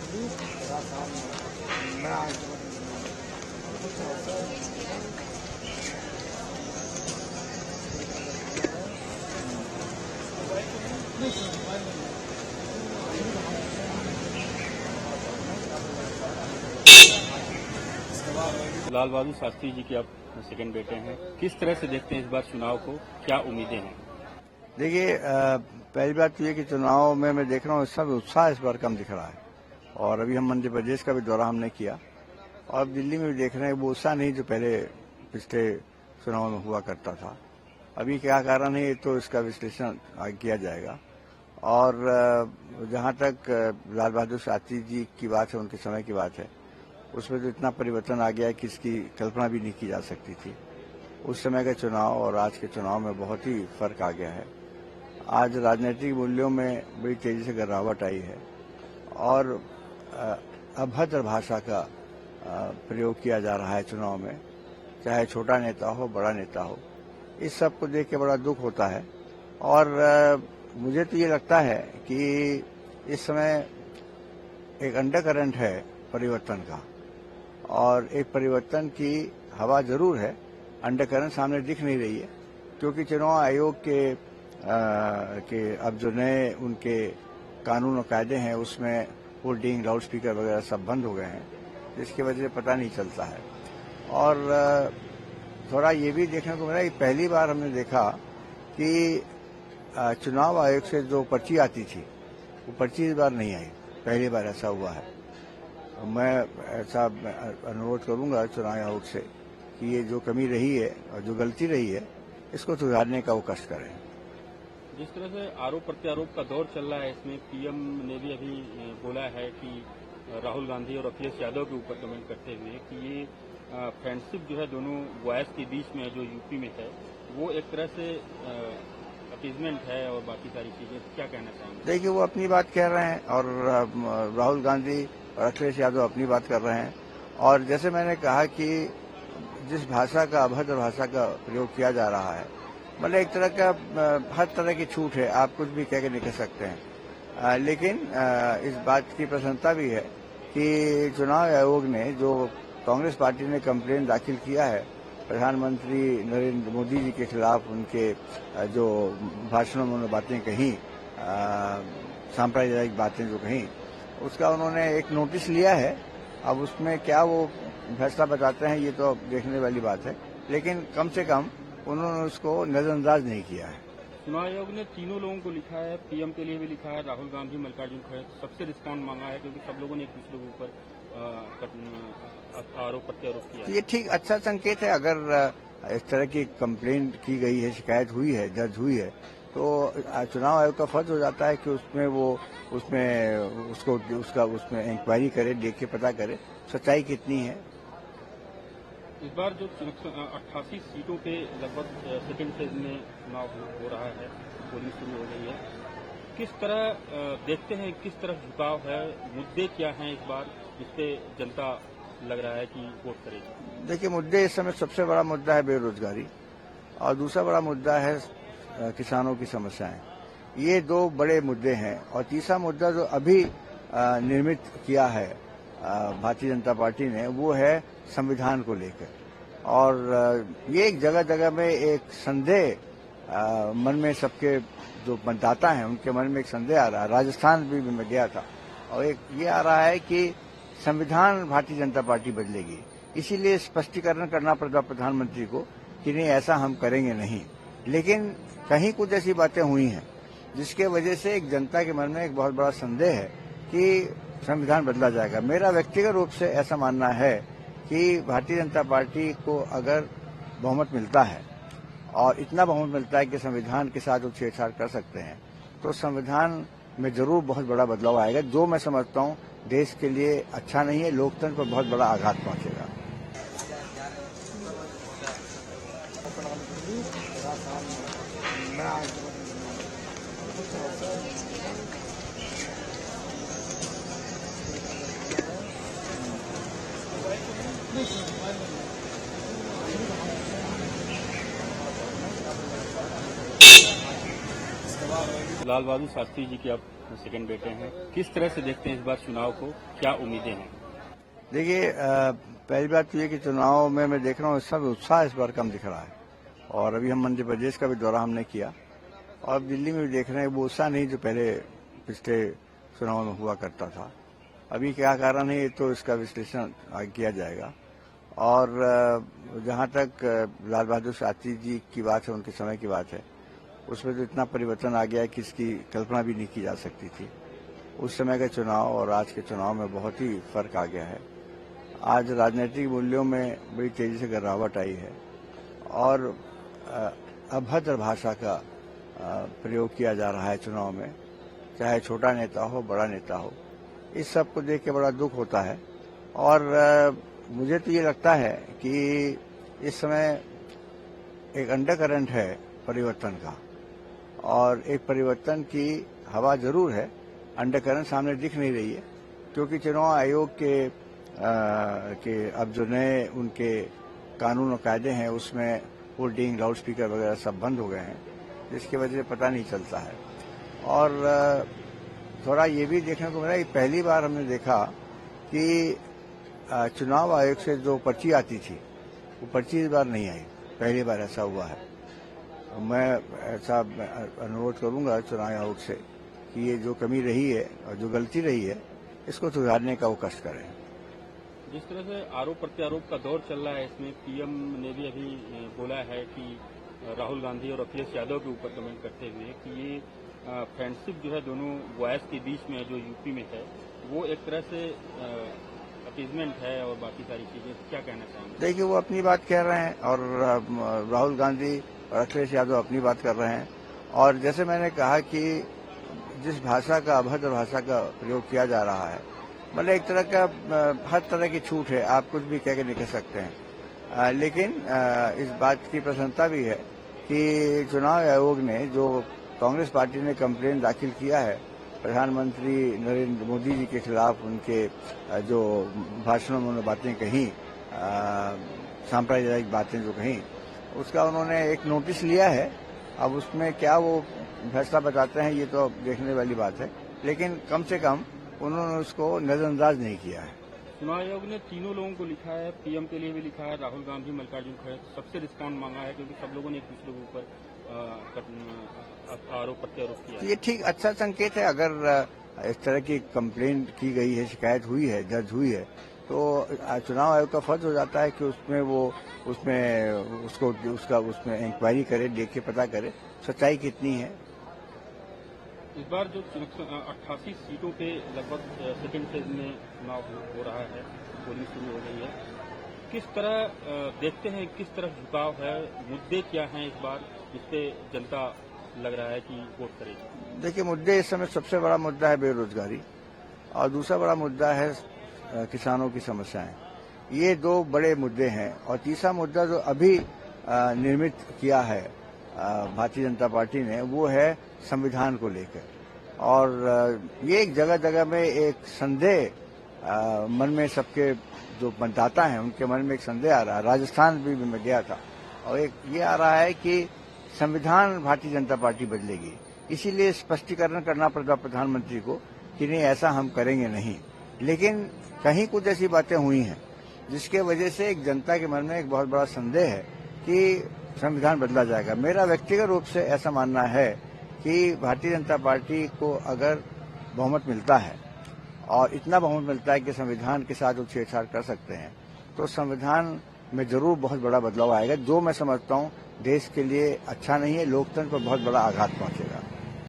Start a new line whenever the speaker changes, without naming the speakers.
लाल बहादुर शास्त्री जी के आप सेकंड बेटे हैं, किस तरह से देखते हैं इस बार चुनाव को, क्या उम्मीदें हैं?
देखिए, पहली बात तो ये कि चुनाव में मैं देख रहा हूँ सब उत्साह इस बार कम दिख रहा है। और अभी हम मध्य प्रदेश का भी दौरा हमने किया और दिल्ली में भी देख रहे हैं वो उत्साह नहीं जो पहले पिछले चुनाव में हुआ करता था। अभी क्या कारण है, तो इसका विश्लेषण किया जाएगा। और जहाँ तक लाल बहादुर शास्त्री जी की बात है, उनके समय की बात है, उसमें तो इतना परिवर्तन आ गया है कि इसकी कल्पना भी नहीं की जा सकती थी। उस समय का चुनाव और आज के चुनाव में बहुत ही फर्क आ गया है। आज राजनीतिक मूल्यों में बड़ी तेजी से गिरावट आई है और अभद्र भाषा का प्रयोग किया जा रहा है चुनाव में, चाहे छोटा नेता हो बड़ा नेता हो। इस सब को देख के बड़ा दुख होता है। और मुझे तो ये लगता है कि इस समय एक अंडर करंट है परिवर्तन का, और एक परिवर्तन की हवा जरूर है। अंडर करंट सामने दिख नहीं रही है क्योंकि चुनाव आयोग के अब जो नए उनके कानून और कायदे हैं उसमें होर्डिंग, लाउड स्पीकर वगैरह सब बंद हो गए हैं, जिसकी वजह से पता नहीं चलता है। और थोड़ा ये भी देखने को मिला कि पहली बार हमने देखा कि चुनाव आयोग से जो पर्ची आती थी वो पर्ची इस बार नहीं आई। पहली बार ऐसा हुआ है। मैं ऐसा अनुरोध करूंगा चुनाव आयोग से कि ये जो कमी रही है और जो गलती रही है इसको सुधारने का वो कष्ट करें।
जिस तरह से आरोप प्रत्यारोप का दौर चल रहा है, इसमें पीएम ने भी अभी बोला है कि राहुल गांधी और अखिलेश यादव के ऊपर कमेंट करते हुए कि ये फ्रेंडशिप जो है दोनों बॉयज के बीच में जो यूपी में है वो एक तरह से अपीजमेंट है और बाकी सारी चीजें। क्या कहना चाहेंगे?
देखिए, वो अपनी बात कह रहे हैं और राहुल गांधी और अखिलेश यादव अपनी बात कर रहे हैं। और जैसे मैंने कहा कि जिस भाषा का, अभद्र भाषा का प्रयोग किया जा रहा है, मतलब एक तरह का हर तरह की छूट है, आप कुछ भी कह के निकल सकते हैं। लेकिन इस बात की प्रसन्नता भी है कि चुनाव आयोग ने, जो कांग्रेस पार्टी ने कंप्लेन दाखिल किया है प्रधानमंत्री नरेंद्र मोदी जी के खिलाफ, उनके जो भाषणों में उन्होंने बातें कही, सांप्रदायिक बातें जो कही, उसका उन्होंने एक नोटिस लिया है। अब उसमें क्या वो फैसला बताते हैं ये तो देखने वाली बात है, लेकिन कम से कम उन्होंने उसको नजरअंदाज नहीं किया है।
चुनाव आयोग ने तीनों लोगों को लिखा है, पीएम के लिए भी लिखा है, राहुल गांधी, मल्लिकार्जुन खड़गे, सबसे रिस्पॉन्ड मांगा है क्योंकि सब लोगों ने एक दूसरे के ऊपर आरोप प्रत्यारोप किया।
ये ठीक अच्छा संकेत है। अगर इस तरह की कंप्लेंट की गई है, शिकायत हुई है, दर्ज हुई है, तो चुनाव आयोग का फर्ज हो जाता है कि उसमें इंक्वायरी करे, देख के पता करे सच्चाई कितनी है।
इस बार जो 88 सीटों पे लगभग सेकेंड फेज में चुनाव हो रहा है, पोलिंग शुरू हो गई है, किस तरह देखते हैं, किस तरफ झुकाव है, मुद्दे क्या हैं इस बार जिसपे जनता लग रहा है कि वोट करेगी?
देखिए, मुद्दे इस समय सबसे बड़ा मुद्दा है बेरोजगारी और दूसरा बड़ा मुद्दा है किसानों की समस्याएं। ये दो बड़े मुद्दे हैं। और तीसरा मुद्दा जो अभी निर्मित किया है भारतीय जनता पार्टी ने, वो है संविधान को लेकर। और ये एक जगह जगह में एक संदेह मन में, सबके जो मतदाता हैं उनके मन में एक संदेह आ रहा है। राजस्थान भी मैं गया था और एक ये आ रहा है कि संविधान भारतीय जनता पार्टी बदलेगी, इसीलिए स्पष्टीकरण करना पड़ता प्रधानमंत्री को कि नहीं, ऐसा हम करेंगे नहीं। लेकिन कहीं कुछ ऐसी बातें हुई हैं जिसके वजह से एक जनता के मन में एक बहुत बड़ा संदेह है कि संविधान बदला जाएगा। मेरा व्यक्तिगत रूप से ऐसा मानना है कि भारतीय जनता पार्टी को अगर बहुमत मिलता है और इतना बहुमत मिलता है कि संविधान के साथ वो छेड़छाड़ कर सकते हैं, तो संविधान में जरूर बहुत बड़ा बदलाव आएगा, जो मैं समझता हूँ देश के लिए अच्छा नहीं है, लोकतंत्र पर बहुत बड़ा आघात पहुंचेगा।
लाल बहादुर शास्त्री जी के आप सेकंड बेटे हैं, किस तरह से देखते हैं इस बार चुनाव को, क्या उम्मीदें हैं?
देखिए, पहली बात तो ये कि चुनाव में मैं देख रहा हूँ सब उत्साह इस बार कम दिख रहा है। और अभी हम मध्य प्रदेश का भी दौरा हमने किया और अब दिल्ली में भी देख रहे हैं वो उत्साह नहीं जो पहले पिछले चुनाव में हुआ करता था। अभी क्या कारण है, तो इसका विश्लेषण किया जाएगा। और जहाँ तक लाल बहादुर शास्त्री जी की बात है, उनके समय की बात है, उसमें तो इतना परिवर्तन आ गया है कि इसकी कल्पना भी नहीं की जा सकती थी। उस समय का चुनाव और आज के चुनाव में बहुत ही फर्क आ गया है। आज राजनीतिक मूल्यों में बड़ी तेजी से गिरावट आई है और अभद्र भाषा का प्रयोग किया जा रहा है चुनाव में, चाहे छोटा नेता हो बड़ा नेता हो। इस सब को देख के बड़ा दुख होता है और मुझे तो ये लगता है कि इस समय एक अंडरकरंट है परिवर्तन का और एक परिवर्तन की हवा जरूर है, अंडरकरंट सामने दिख नहीं रही है क्योंकि चुनाव आयोग के अब जो नए उनके कानून और कायदे हैं उसमें होर्डिंग लाउड स्पीकर वगैरह सब बंद हो गए हैं, जिसकी वजह से पता नहीं चलता है। और थोड़ा ये भी देखने को मिला कि पहली बार हमने देखा कि चुनाव आयोग से जो पर्ची आती थी वो पर्ची इस बार नहीं आई, पहली बार ऐसा हुआ है। मैं ऐसा अनुरोध करूंगा चुनाव आयोग से कि ये जो कमी रही है और जो गलती रही है इसको सुधारने का वो कष्ट करें।
जिस तरह से आरोप प्रत्यारोप का दौर चल रहा है, इसमें पीएम ने भी अभी बोला है कि राहुल गांधी और अखिलेश यादव के ऊपर कमेंट करते हुए कि ये फ्रेंडशिप जो है दोनों बॉयज के बीच में जो यूपी में है वो एक तरह से अपीजमेंट है और बाकी सारी चीजें, क्या कहना चाहेंगे?
देखिए, वो अपनी बात कह रहे हैं और राहुल गांधी और अखिलेश यादव अपनी बात कर रहे हैं। और जैसे मैंने कहा कि जिस भाषा का अभद्र भाषा का प्रयोग किया जा रहा है, मतलब एक तरह का हर तरह की छूट है, आप कुछ भी कह के निकल सकते हैं। लेकिन इस बात की प्रसन्नता भी है कि चुनाव आयोग ने जो कांग्रेस पार्टी ने कंप्लेन दाखिल किया है प्रधानमंत्री नरेंद्र मोदी जी के खिलाफ, उनके जो भाषणों में उन्होंने बातें कही, सांप्रदायिक बातें जो कही, उसका उन्होंने एक नोटिस लिया है। अब उसमें क्या वो फैसला बताते हैं ये तो देखने वाली बात है, लेकिन कम से कम उन्होंने उसको नजरअंदाज नहीं किया है।
चुनाव आयोग ने तीनों लोगों को लिखा है, पीएम के लिए भी लिखा है, राहुल गांधी, मल्लिकार्जुन खड़गे, सबसे रिस्पॉन्ड मांगा है क्योंकि सब लोगों ने एक दूसरे के ऊपर आरोप प्रत्यारोप किया।
ये ठीक अच्छा संकेत है। अगर इस तरह की कंप्लेन की गई है, शिकायत हुई है, दर्ज हुई है, तो चुनाव आयोग का फर्ज हो जाता है कि उसमें इंक्वायरी करे, देख के पता करे सच्चाई कितनी है।
इस बार जो 88 सीटों पे लगभग सेकेंड फेज में चुनाव हो रहा है, पोलिंग शुरू हो गई है, किस तरह देखते हैं, किस तरह झुकाव है, मुद्दे क्या हैं इस बार जिसपे जनता लग रहा है कि वोट करेगी?
देखिए, मुद्दे इस समय सबसे बड़ा मुद्दा है बेरोजगारी और दूसरा बड़ा मुद्दा है किसानों की समस्याएं। ये दो बड़े मुद्दे हैं। और तीसरा मुद्दा जो अभी निर्मित किया है भारतीय जनता पार्टी ने, वो है संविधान को लेकर। और ये एक जगह जगह में एक संदेह मन में सबके जो मतदाता हैं उनके मन में एक संदेह आ रहा है। राजस्थान भी मैं गया था और एक ये आ रहा है कि संविधान भारतीय जनता पार्टी बदलेगी, इसीलिए स्पष्टीकरण करना पड़ता प्रधानमंत्री को कि नहीं, ऐसा हम करेंगे नहीं। लेकिन कहीं कुछ ऐसी बातें हुई हैं जिसके वजह से एक जनता के मन में एक बहुत बड़ा संदेह है कि संविधान बदला जाएगा। मेरा व्यक्तिगत रूप से ऐसा मानना है कि भारतीय जनता पार्टी को अगर बहुमत मिलता है और इतना बहुमत मिलता है कि संविधान के साथ वो छेड़छाड़ कर सकते हैं, तो संविधान में जरूर बहुत बड़ा बदलाव आएगा, जो मैं समझता हूँ देश के लिए अच्छा नहीं है, लोकतंत्र पर बहुत बड़ा आघात पहुंचेगा।